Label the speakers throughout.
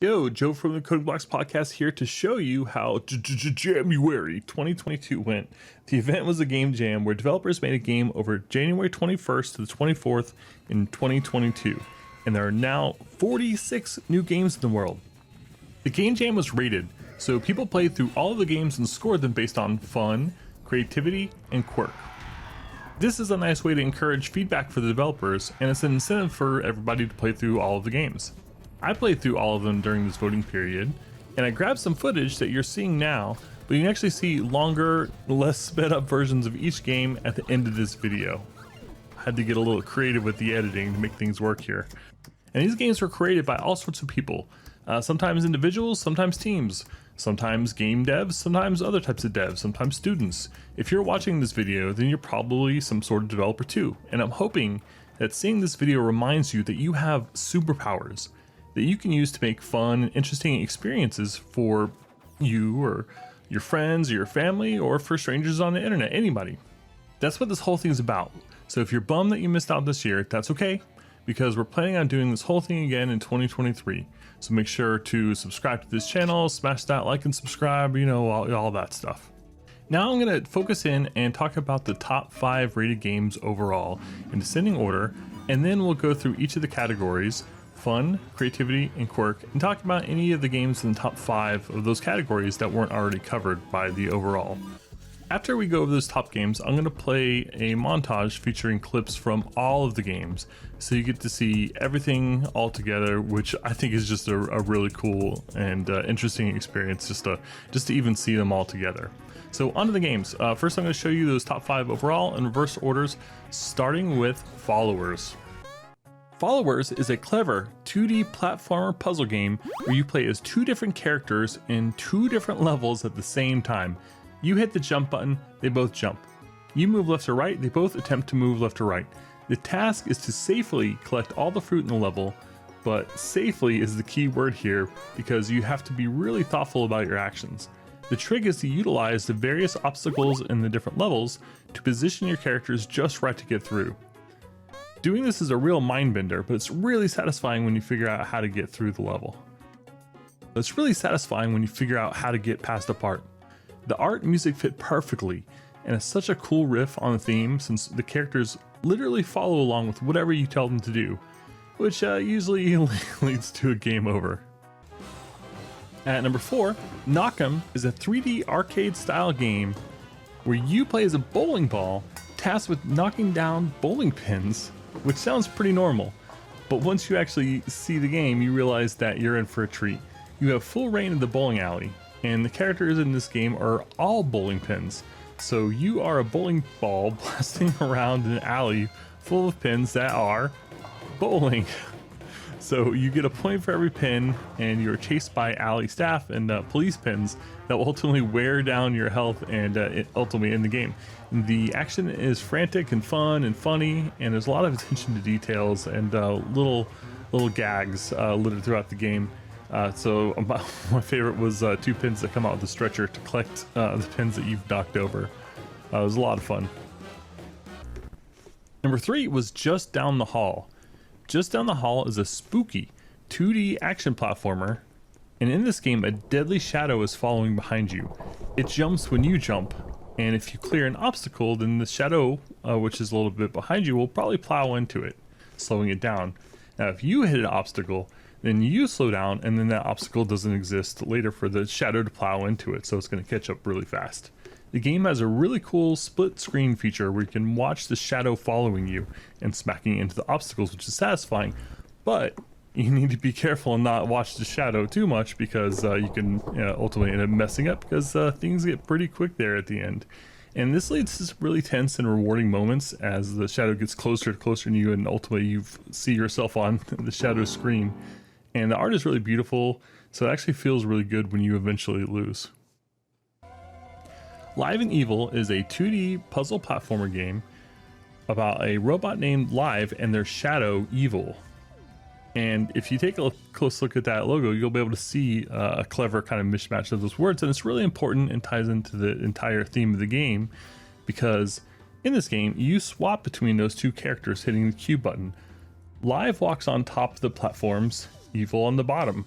Speaker 1: Yo, Joe from the Coding Blocks podcast here to show you how January 2022 went. The event was a game jam where developers made a game over January 21st to the 24th in 2022, and there are now 46 new games in the world. The game jam was rated, so people played through all of the games and scored them based on fun, creativity, and quirk. This is a nice way to encourage feedback for the developers, and it's an incentive for everybody to play through all of the games. I played through all of them during this voting period, and I grabbed some footage that you're seeing now, but you can actually see longer, less sped up versions of each game at the end of this video. I had to get a little creative with the editing to make things work here. And these games were created by all sorts of people, sometimes individuals, sometimes teams, sometimes game devs, sometimes other types of devs, sometimes students. If you're watching this video, then you're probably some sort of developer too, and I'm hoping that seeing this video reminds you that you have superpowers that you can use to make fun and interesting experiences for you or your friends or your family or for strangers on the internet, anybody. That's what this whole thing is about. So if you're bummed that you missed out this year, that's okay, because we're planning on doing this whole thing again in 2023. So make sure to subscribe to this channel, smash that like and subscribe, all that stuff. Now I'm going to focus in and talk about the top 5 rated games overall in descending order, and then we'll go through each of the categories: fun, creativity, and quirk, and talk about any of the games in the top 5 of those categories that weren't already covered by the overall. After we go over those top games, I'm going to play a montage featuring clips from all of the games, so you get to see everything all together, which I think is just a really cool and interesting experience just to even see them all together. So onto the games. First I'm going to show you those top 5 overall in reverse orders, starting with Followers. Followers is a clever 2D platformer puzzle game where you play as 2 different characters in 2 different levels at the same time. You hit the jump button, they both jump. You move left or right, they both attempt to move left or right. The task is to safely collect all the fruit in the level, but safely is the key word here because you have to be really thoughtful about your actions. The trick is to utilize the various obstacles in the different levels to position your characters just right to get through. Doing this is a real mind bender, but it's really satisfying when you figure out how to get through the level. It's really satisfying when you figure out how to get past a part. The art and music fit perfectly, and it's such a cool riff on the theme since the characters literally follow along with whatever you tell them to do, which usually leads to a game over. At number 4, Nakam is a 3D arcade style game where you play as a bowling ball tasked with knocking down bowling pins, which sounds pretty normal, but once you actually see the game, you realize that you're in for a treat. You have full reign of the bowling alley, and the characters in this game are all bowling pins. So you are a bowling ball blasting around an alley full of pins that are bowling. So you get a point for every pin, and you're chased by alley staff and police pins that will ultimately wear down your health and ultimately end the game. The action is frantic and fun and funny, and there's a lot of attention to details and little gags littered throughout the game. So my favorite was 2 pins that come out with a stretcher to collect the pins that you've knocked over. It was a lot of fun. Number 3 was Just Down the Hall. Just Down the Hall is a spooky 2D action platformer, and in this game a deadly shadow is following behind you. It jumps when you jump, and if you clear an obstacle, then the shadow, which is a little bit behind you, will probably plow into it, slowing it down. Now if you hit an obstacle, then you slow down, and then that obstacle doesn't exist later for the shadow to plow into it, so it's going to catch up really fast. The game has a really cool split screen feature where you can watch the shadow following you and smacking into the obstacles, which is satisfying, but you need to be careful and not watch the shadow too much because you can ultimately end up messing up because things get pretty quick there at the end. And this leads to some really tense and rewarding moments as the shadow gets closer to you, and ultimately you see yourself on the shadow screen. And the art is really beautiful, so it actually feels really good when you eventually lose. Live and Evil is a 2D puzzle platformer game about a robot named Live and their shadow, Evil. And if you take a close look at that logo, you'll be able to see a clever kind of mismatch of those words, and it's really important and ties into the entire theme of the game, because in this game, you swap between those 2 characters hitting the Q button. Live walks on top of the platforms, Evil on the bottom.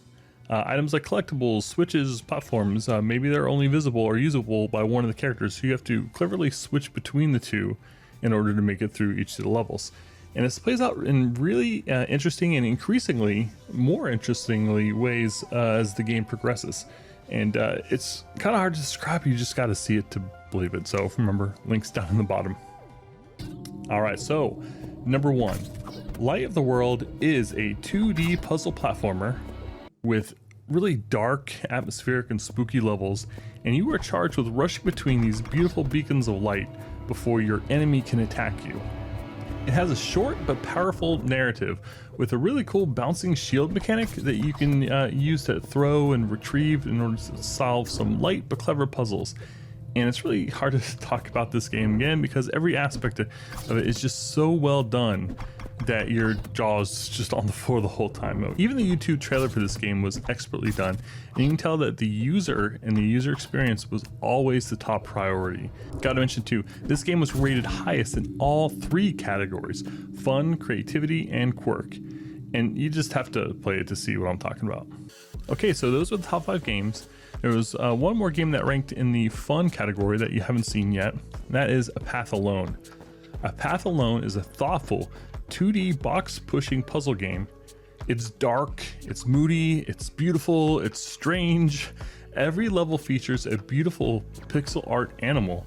Speaker 1: Items like collectibles, switches, platforms, maybe they're only visible or usable by one of the characters, so you have to cleverly switch between the two in order to make it through each of the levels. And this plays out in really interesting and increasingly more interestingly ways as the game progresses. And it's kind of hard to describe, you just got to see it to believe it. So remember, links down in the bottom. All right, so number 1, Light of the World is a 2D puzzle platformer with really dark, atmospheric, and spooky levels, and you are charged with rushing between these beautiful beacons of light before your enemy can attack you. It has a short but powerful narrative with a really cool bouncing shield mechanic that you can use to throw and retrieve in order to solve some light but clever puzzles. And it's really hard to talk about this game again because every aspect of it is just so well done that your jaw's just on the floor the whole time. Even the YouTube trailer for this game was expertly done, and you can tell that the user and the user experience was always the top priority. Gotta mention too, this game was rated highest in all 3 categories: fun, creativity, and quirk. And you just have to play it to see what I'm talking about. Okay, so those were the top 5 games. There was one more game that ranked in the fun category that you haven't seen yet, and that is A Path Alone. A Path Alone is a thoughtful 2D box pushing puzzle game. It's dark, it's moody, it's beautiful, it's strange. Every level features a beautiful pixel art animal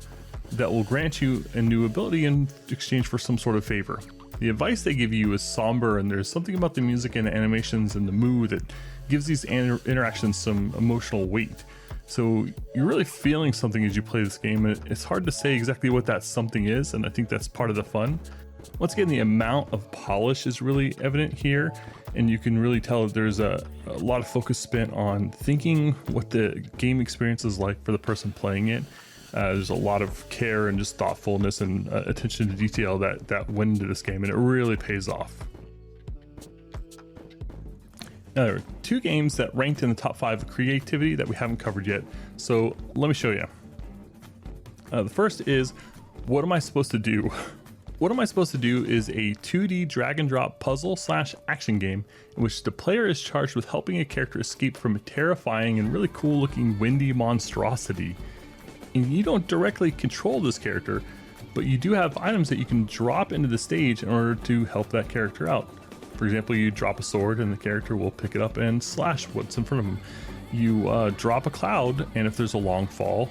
Speaker 1: that will grant you a new ability in exchange for some sort of favor. The advice they give you is somber, and there's something about the music and the animations and the mood that gives these interactions some emotional weight. So you're really feeling something as you play this game, and it's hard to say exactly what that something is, and I think that's part of the fun. Once again, the amount of polish is really evident here, and you can really tell that there's a lot of focus spent on thinking what the game experience is like for the person playing it. There's a lot of care and just thoughtfulness and attention to detail that went into this game, and it really pays off. Now, there are 2 games that ranked in the top 5 creativity that we haven't covered yet, so let me show you. The first is What Am I Supposed to Do? What Am I Supposed to Do is a 2D drag and drop puzzle / action game in which the player is charged with helping a character escape from a terrifying and really cool looking windy monstrosity. And you don't directly control this character, but you do have items that you can drop into the stage in order to help that character out. For example, you drop a sword and the character will pick it up and slash what's in front of him. You drop a cloud, and if there's a long fall,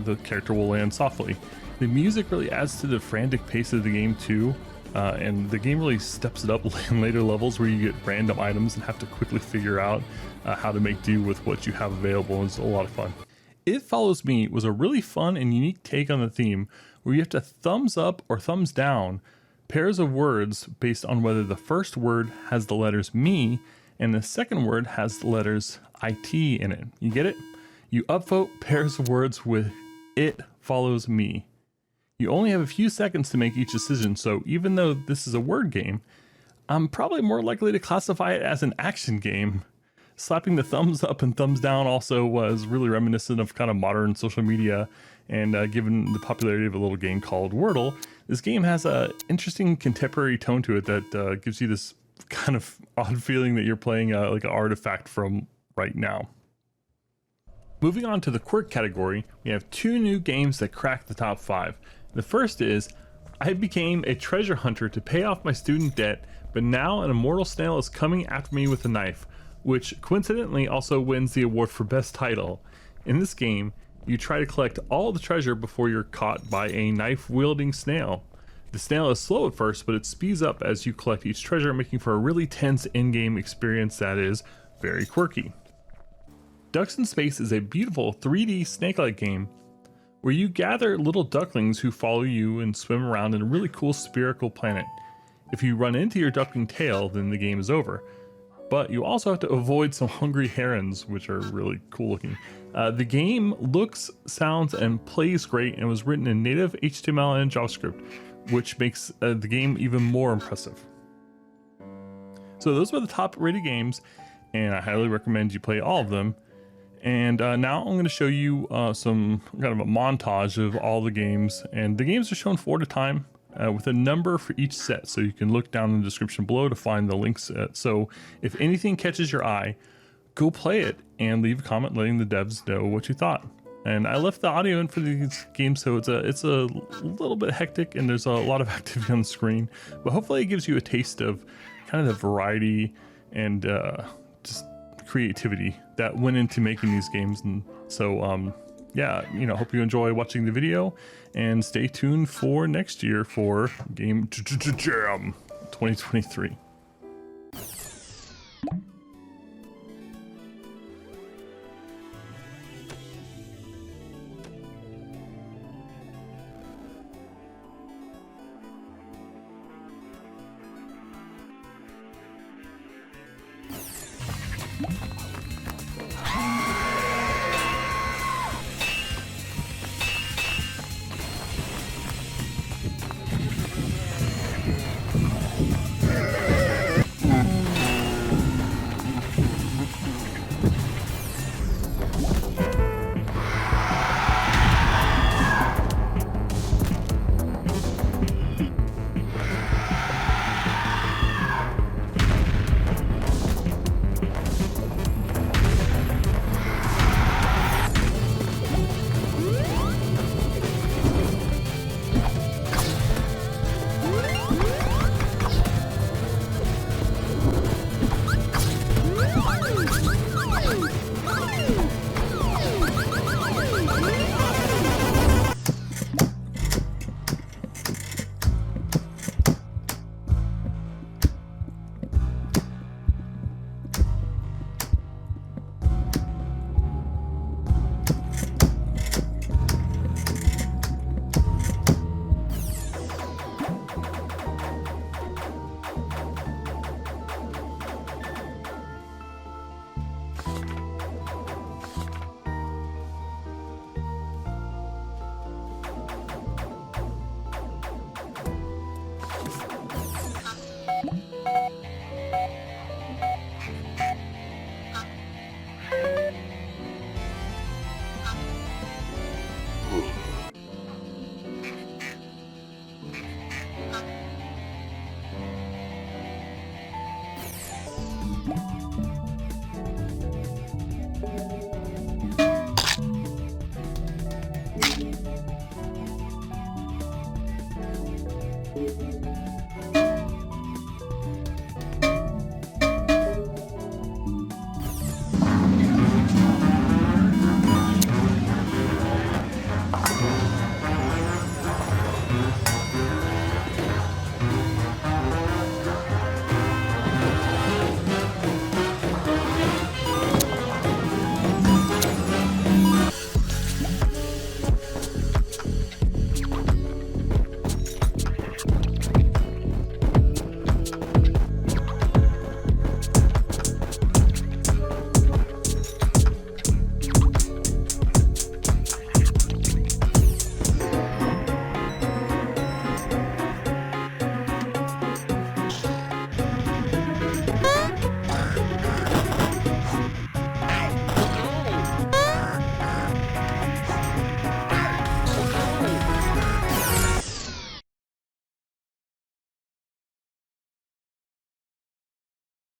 Speaker 1: the character will land softly. The music really adds to the frantic pace of the game too, and the game really steps it up in later levels where you get random items and have to quickly figure out how to make do with what you have available. It's a lot of fun. It Follows Me was a really fun and unique take on the theme where you have to thumbs up or thumbs down pairs of words based on whether the first word has the letters me and the second word has the letters IT in it. You get it? You upvote pairs of words with It Follows Me. You only have a few seconds to make each decision, so even though this is a word game, I'm probably more likely to classify it as an action game. Slapping the thumbs up and thumbs down also was really reminiscent of kind of modern social media, and given the popularity of a little game called Wordle, this game has an interesting contemporary tone to it that gives you this kind of odd feeling that you're playing like an artifact from right now. Moving on to the quirk category, we have 2 new games that cracked the top 5. The first is, I became a treasure hunter to pay off my student debt, but now an immortal snail is coming after me with a knife, which coincidentally also wins the award for best title. In this game, you try to collect all the treasure before you're caught by a knife-wielding snail. The snail is slow at first, but it speeds up as you collect each treasure, making for a really tense in-game experience that is very quirky. Ducks in Space is a beautiful 3D snake-like game where you gather little ducklings who follow you and swim around in a really cool spherical planet. If you run into your duckling tail, then the game is over. But you also have to avoid some hungry herons, which are really cool looking. The game looks, sounds, and plays great, and was written in native HTML and JavaScript, which makes the game even more impressive. So those were the top rated games, and I highly recommend you play all of them. And now I'm going to show you some kind of a montage of all the games, and the games are shown 4 at a time with a number for each set, so you can look down in the description below to find the links. So if anything catches your eye, go play it and leave a comment letting the devs know what you thought. And I left the audio in for these games, so it's a little bit hectic and there's a lot of activity on the screen, but hopefully it gives you a taste of kind of the variety and just creativity that went into making these games. And so yeah, hope you enjoy watching the video and stay tuned for next year for Game Jam 2023.